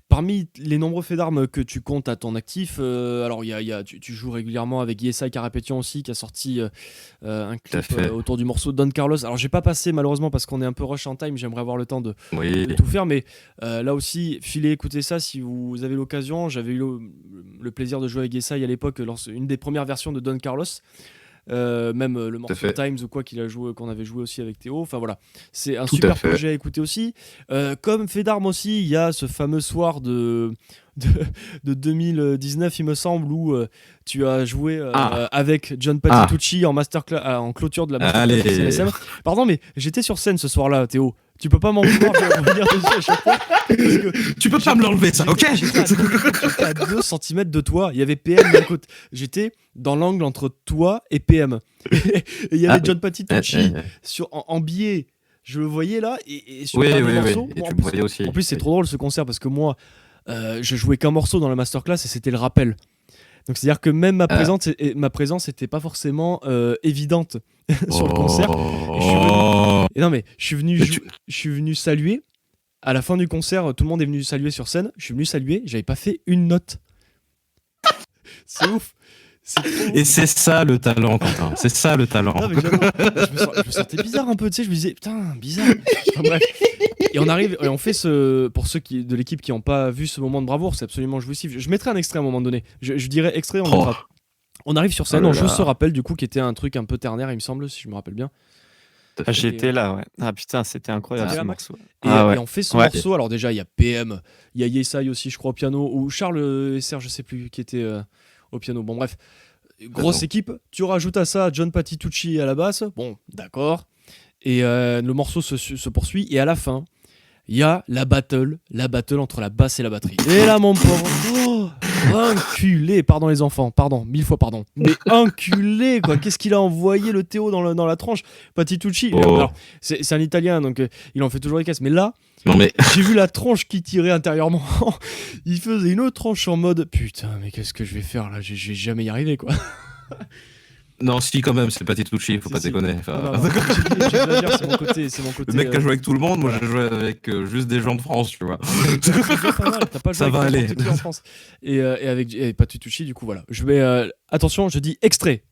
Parmi les nombreux faits d'armes que tu comptes à ton actif, alors tu joues régulièrement avec Yesai Karapetian aussi, qui a sorti un Tout à clip fait. autour du morceau Don Carlos. Alors j'ai pas passé malheureusement parce qu'on est un peu rush en time, j'aimerais avoir le temps Oui. de tout faire, mais là aussi, filez écouter ça si vous avez l'occasion. J'avais eu le plaisir de jouer avec Yesai à l'époque, une des premières versions de Don Carlos. Même le Tout à morceau fait. Times ou quoi qu'on avait joué aussi avec Théo. Enfin voilà, c'est un Tout à super fait. projet à écouter aussi. Comme fait d'armes aussi, il y a ce fameux soir de, de 2019, il me semble, où tu as joué Ah. avec John Ah. Patitucci en masterclass, en clôture de la masterclass du Allez. CNSM. Pardon, mais j'étais sur scène ce soir-là, Théo. Tu peux pas m'en vouloir de revenir dessus à chaque fois. Parce que Tu peux pas me l'enlever, ça, ok? j'étais à 2 cm de toi. Il y avait PM d'un côté. J'étais dans l'angle entre toi et PM. Et il y avait Ah. John Patitucci en biais. Je le voyais là. Et sur Oui, le oui, dernier oui. morceau. Et Bon, tu me voyais aussi. en plus, c'est Oui. trop drôle ce concert parce que moi, je jouais qu'un morceau dans la masterclass et c'était le rappel. Donc c'est-à-dire que même ma présence était pas forcément évidente sur le concert. Et non mais je suis venu saluer. À la fin du concert, tout le monde est venu saluer sur scène. Je suis venu saluer, j'avais pas fait une note. C'est ouf. C'est trop Et ouf. c'est ça le talent, Quentin. C'est ça le talent. Non, mais j'avoue, je me sentais bizarre un peu, tu sais, je me disais, putain, bizarre. Enfin, bref. Et on arrive, et on fait pour ceux de l'équipe qui n'ont pas vu ce moment de bravoure, c'est absolument jouissif. Je mettrai un extrait à un moment donné. Je dirais extrait, on mettra. On arrive sur scène, Oh là on joue là. ce rappel, du coup, qui était un truc un peu ternaire, il me semble, si je me rappelle bien. Ah, j'étais là, ouais. Ah putain, c'était incroyable T'étais ce là, Max morceau. Et on fait ce morceau. Alors déjà, il y a PM, il y a Yesai aussi, je crois, au piano, ou Charles Esser, je sais plus, qui était au piano. Bon, bref, grosse équipe. Tu rajoutes à ça John Patitucci à la basse. Bon, d'accord. Et le morceau se poursuit. Et à la fin, il y a la battle entre la basse et la batterie. Et là, mon pauvre, enculé, pardon les enfants, pardon, 1000 fois pardon, mais enculé quoi, qu'est-ce qu'il a envoyé le Théo dans la tranche, Patitucci. Alors, c'est un Italien, donc il en fait toujours des caisses, mais là, j'ai vu la tranche qui tirait intérieurement, il faisait une autre tranche en mode, putain, mais qu'est-ce que je vais faire là, je vais jamais y arriver quoi. Non, si, quand même, c'est Patitucci, faut pas déconner. Enfin... Non, j'exagère, c'est mon côté. Le mec qui a joué avec tout le monde, moi j'ai joué avec juste des gens de France, tu vois. T'as pas joué ça va aller. En France. Et avec Patitucci, du coup, voilà. Je vais. Attention, je dis extrait.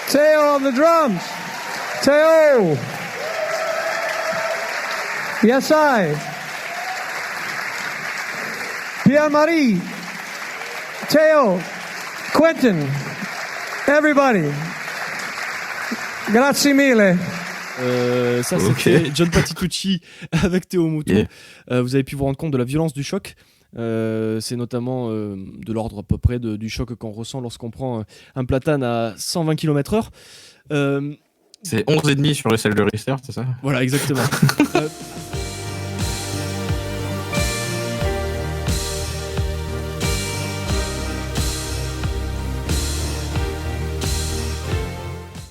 Teo on the drums. Teo. Yes, I. Pierre-Marie. Teo. Quentin. Everybody. Grazie mille. Ça, Ok. c'était John Patitucci avec Théo Mouton. Yeah. Vous avez pu vous rendre compte de la violence du choc. C'est notamment de l'ordre à peu près du choc qu'on ressent lorsqu'on prend un platane à 120 km/h. C'est 11,5 sur le sel de Richter, c'est ça? Voilà, exactement.